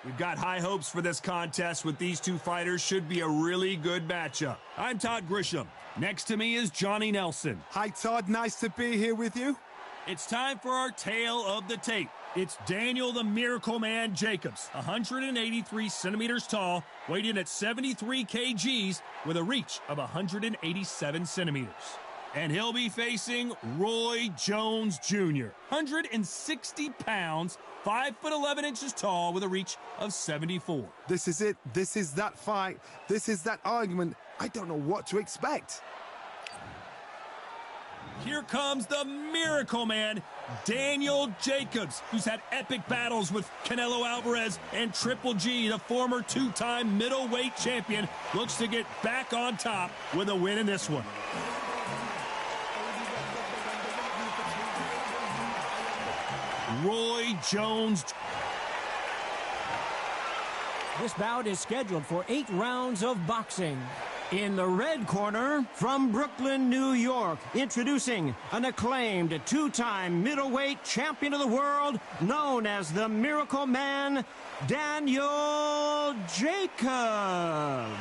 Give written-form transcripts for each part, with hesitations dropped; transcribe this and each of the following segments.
We've got high hopes for this contest with these two fighters. Should be a really good matchup. I'm Todd Grisham. Next to me is Johnny Nelson. Hi, Todd. Nice to be here with you. It's time for our tale of the tape. It's Daniel the Miracle Man Jacobs, 183 centimeters tall, weighed in at 73 kgs with a reach of 187 centimeters. And he'll be facing Roy Jones Jr., 160 pounds, 5'11" tall with a reach of 74. This is it. This is that fight. This is that argument. I don't know what to expect. Here comes the Miracle Man, Daniel Jacobs, who's had epic battles with Canelo Alvarez and Triple G, the former two-time middleweight champion, looks to get back on top with a win in this one. Roy Jones. This bout is scheduled for 8 rounds of boxing. In the red corner, from Brooklyn, New York, introducing an acclaimed two-time middleweight champion of the world, known as the Miracle Man, Daniel Jacobs.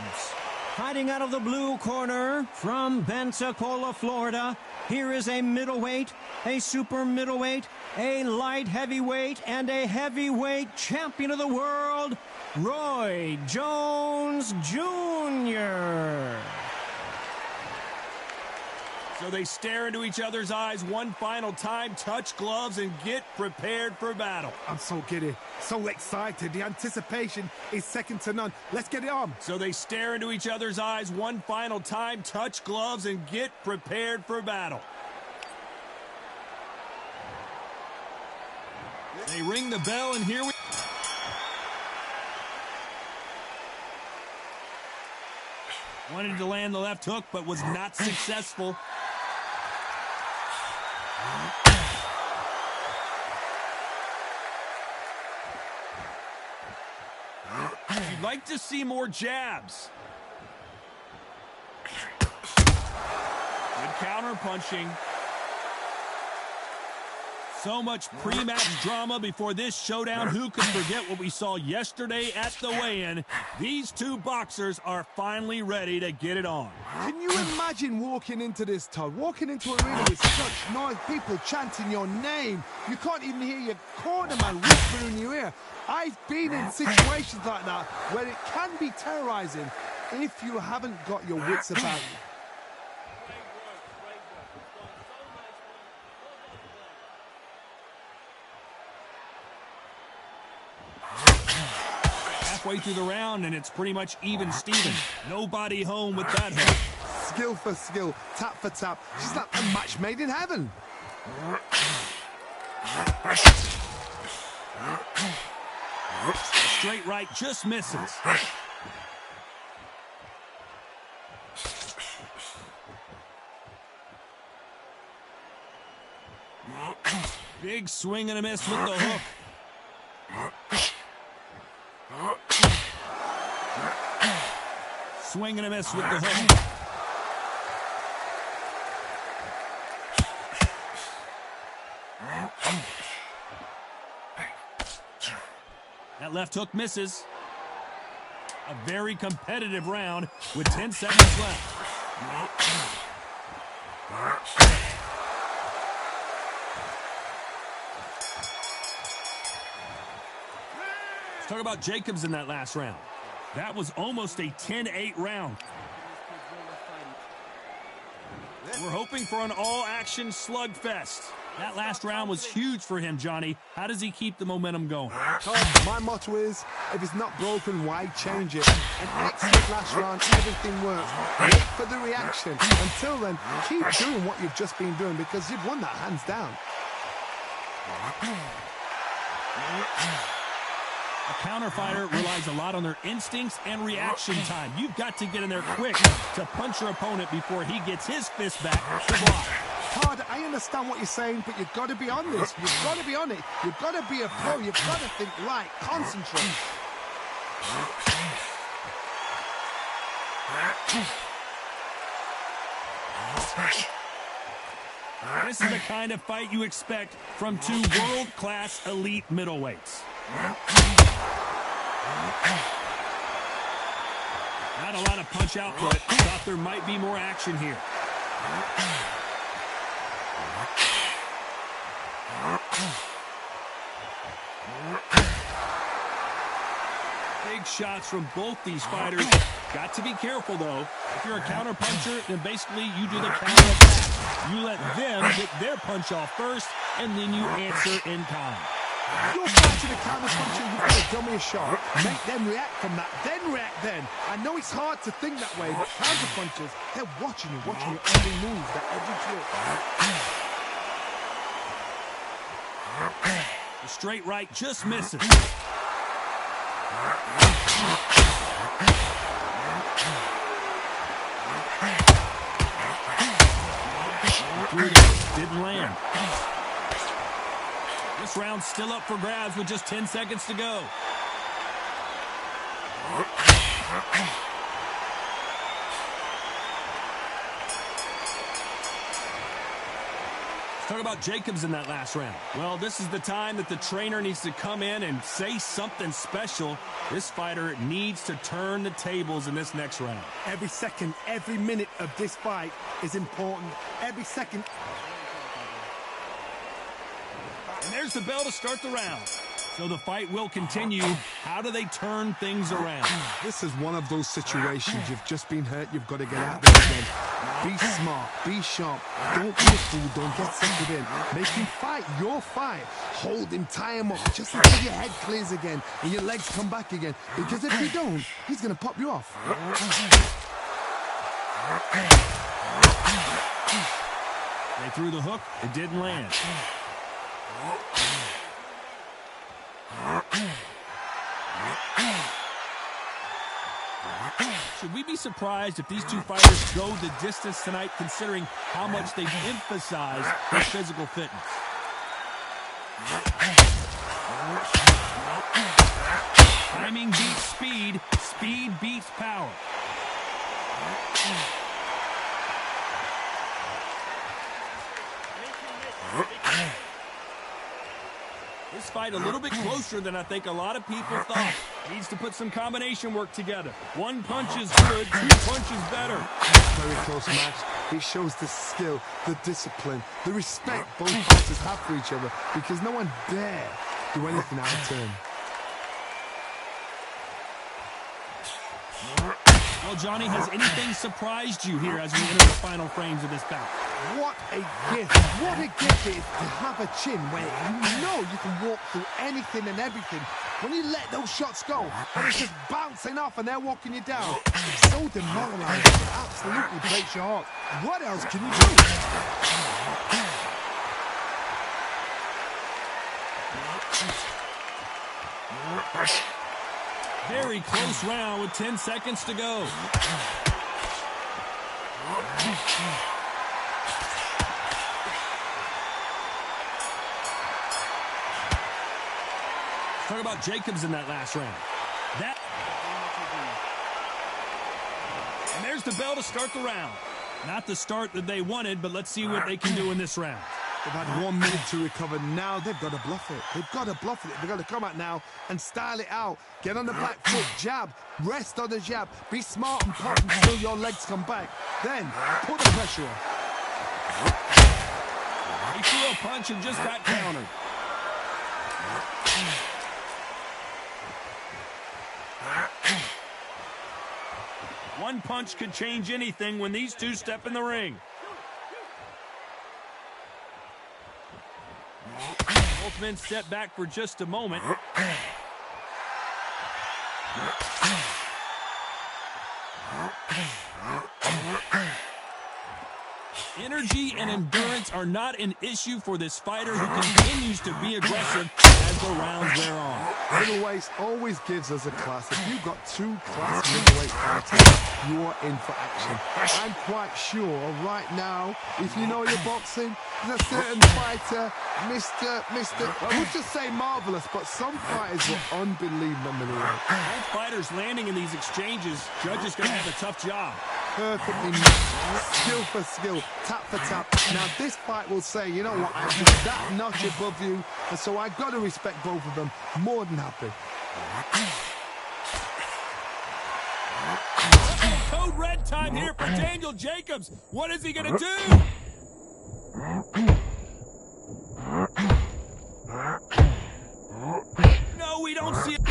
Fighting out of the blue corner, from Pensacola, Florida, here is a middleweight, a super middleweight, a light heavyweight, and a heavyweight champion of the world, Roy Jones Jr. So they stare into each other's eyes one final time, touch gloves, and get prepared for battle. I'm so giddy, so excited. The anticipation is second to none. Let's get it on. So they stare into each other's eyes one final time, touch gloves, and get prepared for battle. They ring the bell, and here we... Wanted to land the left hook, but was not successful. You'd like to see more jabs. Good counter punching. So much pre-match drama before this showdown. Who could forget what we saw yesterday at the weigh-in? These two boxers are finally ready to get it on. Can you imagine walking into this, Todd? Walking into a arena with such noise, people chanting your name. You can't even hear your cornerman whispering in your ear. I've been in situations like that where it can be terrorizing if you haven't got your wits about you. Halfway through the round, and it's pretty much even Steven. Nobody home with that hook. Skill for skill, tap for tap. She's like a match made in heaven. Straight right just misses. Big swing and a miss with the hook. Swing and a miss with the hook. That left hook misses. A very competitive round with 10 seconds left. Let's talk about Jacobs in that last round. That was almost a 10-8 round. We're hoping for an all-action slugfest. That last round was huge for him, Johnny. How does he keep the momentum going? Todd, my motto is, if it's not broken, why change it? An excellent last round, everything works. Wait for the reaction. Until then, keep doing what you've just been doing because you've won that hands down. A counter fighter relies a lot on their instincts and reaction time. You've got to get in there quick to punch your opponent before he gets his fist back to block. Todd, I understand what you're saying, but you've got to be on this. You've got to be on it. You've got to be a pro. You've got to think right. Concentrate. This is the kind of fight you expect from two world-class elite middleweights. Not a lot of punch output. Thought there might be more action here. Big shots from both these fighters. Got to be careful, though. If you're a counter-puncher, then basically you do the counter-attack. You let them get their punch off first, and then you answer in kind. You're fighting a counter-puncher, you've got to dummy a shot. Make them react from that, then react then. I know it's hard to think that way, but counter-punchers, they're watching your every move, that every trick. The straight right just misses. Didn't land. This round's still up for grabs with just 10 seconds to go. Talk about Jacobs in that last round. Well, this is the time that the trainer needs to come in and say something special. This fighter needs to turn the tables in this next round. Every second, every minute of this fight is important. Every second. And there's the bell to start the round. So the fight will continue. How do they turn things around? This is one of those situations. You've just been hurt. You've got to get out there again. Be smart. Be sharp. Don't be a fool. Don't get settled in. Make him fight your fight. Hold him. Tie him up. Just until your head clears again and your legs come back again. Because if you don't, he's going to pop you off. They threw the hook. It didn't land. Should we be surprised if these two fighters go the distance tonight, considering how much they've emphasized their physical fitness? Timing beats speed. Speed beats power. This fight a little bit closer than I think a lot of people thought. Needs to put some combination work together. One punch is good, two punches better. Very close match. It shows the skill, the discipline, the respect both fighters have for each other, because no one dare do anything out of turn. Well, Johnny, has anything surprised you here as we enter the final frames of this bout? What a gift. What a gift it is to have a chin where you know you can walk through anything and everything. When you let those shots go, and it's just bouncing off and they're walking you down, it's so demoralizing. It absolutely breaks your heart. What else can you do? Very close round with 10 seconds to go. Talk about Jacobs in that last round. And there's the bell to start the round. Not the start that they wanted, but let's see what they can do in this round. They've had 1 minute to recover. Now they've got to bluff it. They've got to bluff it. They've got to come out now and style it out. Get on the back foot, jab, rest on the jab. Be smart and pop until your legs come back. Then put the pressure on. He threw a punch and just got countered. One punch could change anything when these two step in the ring. Both men step back for just a moment. Energy and endurance are not an issue for this fighter who continues to be aggressive as the rounds wear on. Middleweight always gives us a class. If you've got two class middleweight fighters, you are in for action. I'm quite sure right now, if you know your boxing, there's a certain fighter, Mr. I would just say marvelous, but some fighters are unbelievable middleweight. Both fighters landing in these exchanges, judges going to have a tough job. Perfectly matched, skill for skill, tap for tap. Now this fight will say, you know what, I'm just that notch above you, and so I've got to respect both of them more than happy. code red time here for Daniel Jacobs. What is he going to do? No, we don't see it.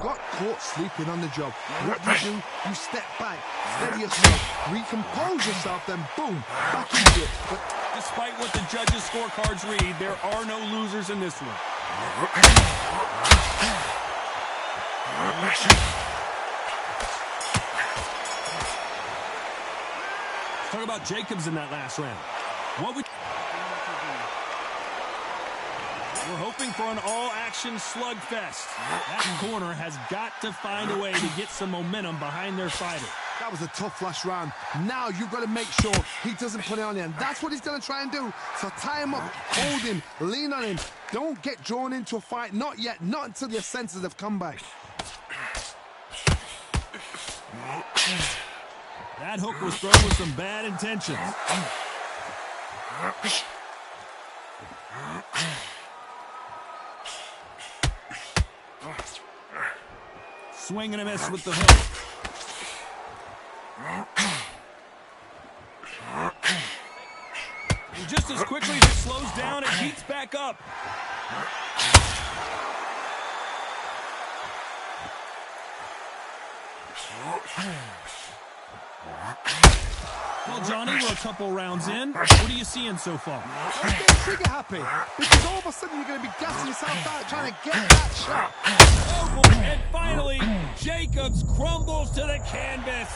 Got caught sleeping on the job. What do? You step back, steady yourself, recompose yourself, then boom, back into it. But despite what the judges' scorecards read, there are no losers in this one. Let's talk about Jacobs in that last round. What would... We're hoping for an all-action slugfest. That corner has got to find a way to get some momentum behind their fighter. that was a tough last round. Now you've got to make sure he doesn't put it on you, and that's what he's going to try and do. So tie him up, hold him, lean on him. Don't get drawn into a fight. Not yet. Not until your senses have come back. That hook was thrown with some bad intentions. Swing and a miss with the hook. And just as quickly as it slows down, it heats back up. Well, Johnny, we're a couple rounds in. What are you seeing so far? I'm getting trigger happy, because all of a sudden you're going to be gassing yourself out trying to get that shot. Oh, boy. And finally, Jacobs crumbles to the canvas.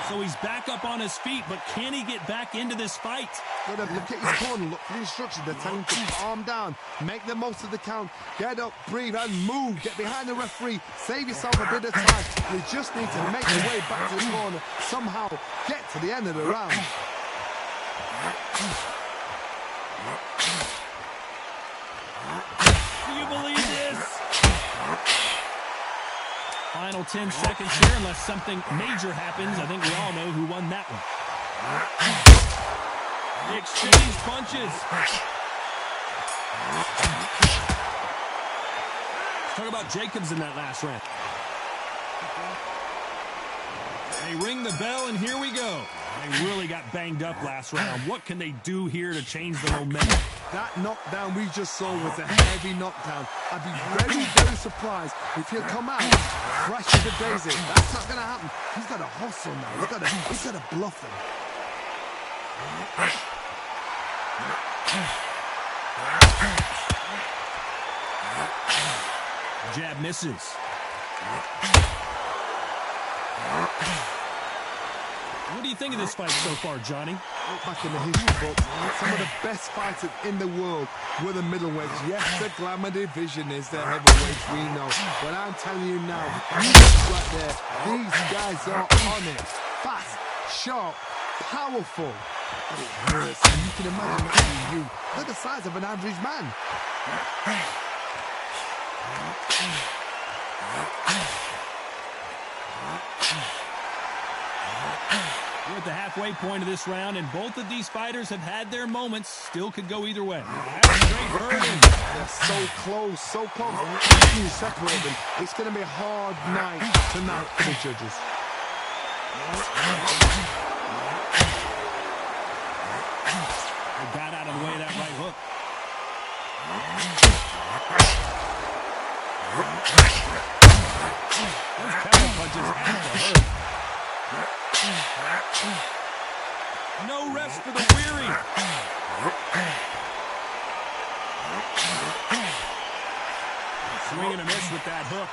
So he's back up on his feet, but can he get back into this fight? Got to look at his corner, look for the instructions. They're telling him to calm down, make the most of the count, get up, breathe, and move. Get behind the referee, save yourself a bit of time. You just need to make your way back to the corner, somehow get to the end of the round. Do you believe this? Final 10 seconds here, unless something major happens. I think we all know who won that one. They exchange punches. Let's talk about Jacobs in that last round. They ring the bell, and here we go. They really got banged up last round. What can they do here to change the momentum? That knockdown we just saw was a heavy knockdown. I'd be very, very surprised if he'll come out fresh as a daisy. That's not going to happen. He's got to hustle now. He's got to bluff him. Jab misses. What do you think of this fight so far, Johnny? Look back in the history books, some of the best fighters in the world were the middleweights. Yes, the glamour division is the heavyweights, we know. But I'm telling you now, right there, these guys are on it. Fast, sharp, powerful. But it hurts, and you can imagine that being you. They're the size of an average man. We're at the halfway point of this round, and both of these fighters have had their moments. Still could go either way. That's straight hurting. They're so close, so close. How can you separate them? It's going to be a hard night tonight for the judges. They got out of the way of that right hook. Those counter punches have to hurt. No rest for the weary. Swing and a miss with that hook.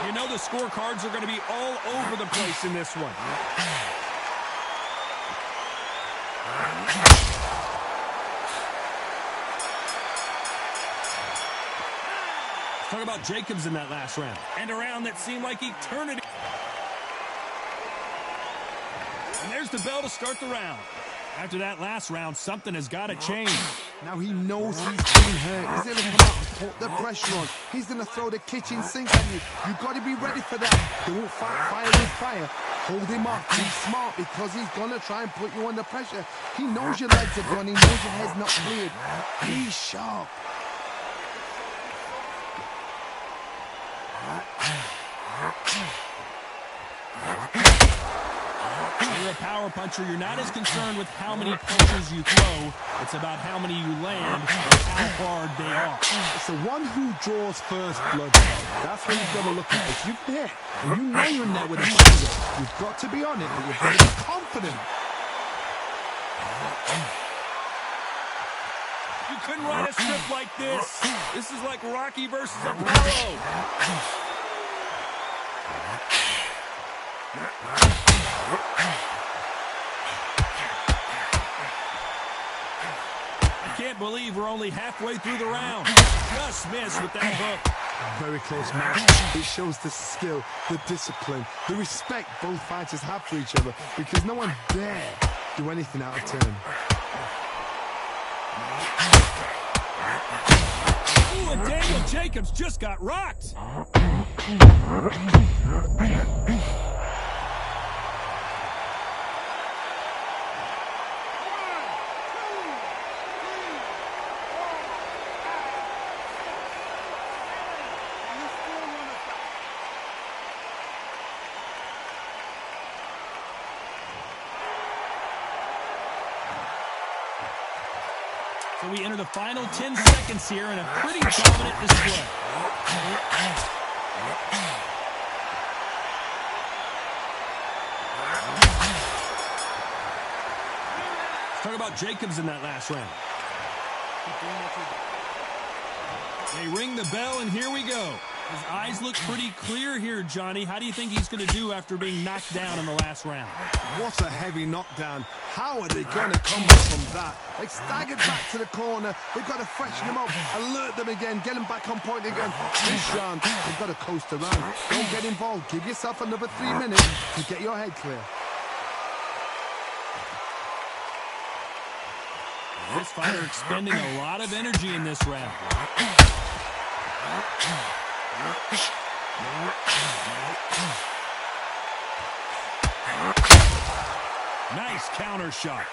You know the scorecards are going to be all over the place in this one. Talk about Jacobs in that last round. And a round that seemed like eternity. And there's the bell to start the round. After that last round, something has got to change. Now he knows he's been hurt. He's going to come out and put the pressure on. He's going to throw the kitchen sink at you. You've got to be ready for that. Don't fight fire with fire. Hold him off. Be smart because he's going to try and put you under pressure. He knows your legs are gone. He knows your head's not cleared. Be sharp. When you're a power puncher, you're not as concerned with how many punches you throw. It's about how many you land and how hard they are. It's the one who draws first blood. That's what you've got to look at. If you're there and you know you're in there with a puncher, you've got to be on it, but you've got to be confident. You couldn't ride a strip like this. This is like Rocky versus Apollo. I can't believe we're only halfway through the round. Just missed with that hook. Very close match. It shows the skill, the discipline, the respect both fighters have for each other because no one dare do anything out of turn. Ooh, and Daniel Jacobs just got rocked. So we enter the final 10 seconds here in a pretty dominant display. Let's talk about Jacobs in that last round. They ring the bell, and here we go. His eyes look pretty clear here, Johnny. How do you think he's going to do after being knocked down in the last round? What a heavy knockdown. How are they going to come back from that? They staggered back to the corner. They've got to freshen them up, alert them again, get them back on point again. This round, they've got to coast around. Don't get involved. Give yourself another 3 minutes to get your head clear. This fighter expending a lot of energy in this round. Nice counter shot.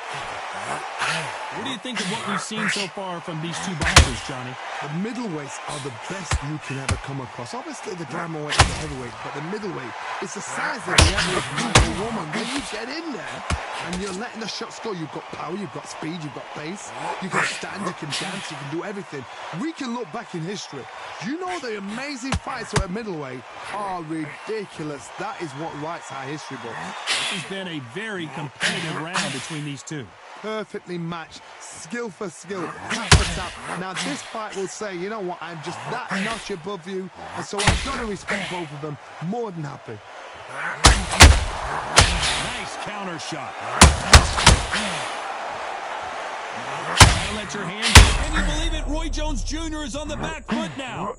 What do you think of what we've seen so far from these two boxers, Johnny? The middleweights are the best you can ever come across. Obviously, the glamour weight is the heavyweight, but the middleweight is the size of the average brutal woman. When you get in there and you're letting the shots go, you've got power, you've got speed, you've got pace, you can stand, you can dance, you can do everything. We can look back in history. You know the amazing fights at middleweight are ridiculous. That is what writes our history book. This has been a very competitive round between these two. Perfectly matched, skill for skill, tap for tap. Now this fight will say, you know what, I'm just that notch above you, and so I've got to respect both of them. More than happy. Nice counter shot. Don't let your hands go. Can you believe it? Roy Jones Jr. is on the back foot now.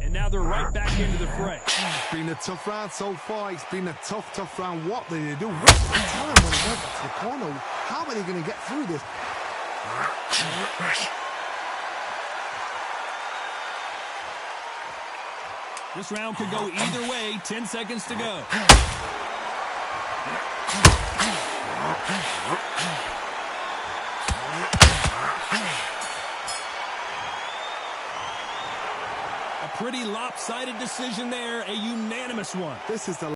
And now they're right back into the fray. It's been a tough round so far. It's been a tough round. What did they do? What's the time when they went back to the corner? How are they going to get through this? This round could go either way. 10 seconds to go. A pretty lopsided decision there, a unanimous one. This is the